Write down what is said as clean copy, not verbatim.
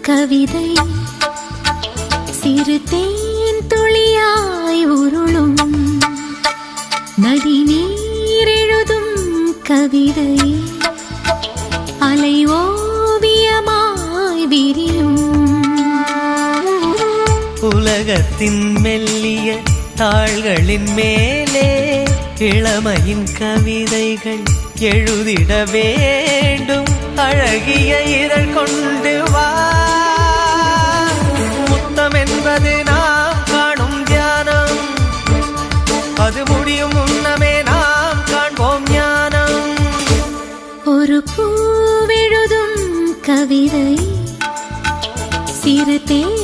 கவிதை சிறு தேன் துளியாய் உருளும் நதி நீர் எழுதும் கவிதை அலை ஓவியமாய் விரியும். உலகத்தின் மெல்லிய தாள்களின் மேலே இளமையின் கவிதைகள் எழுதிட வேண்டும். அழகிய இதழ் கொண்டு வா. முத்தம் என்பது நாம் காணும் தியானம், அது முடியும் முன்னமே நாம் காண்போம் ஞானம். ஒரு பூவெழுதும் கவிதை சிறு தேன்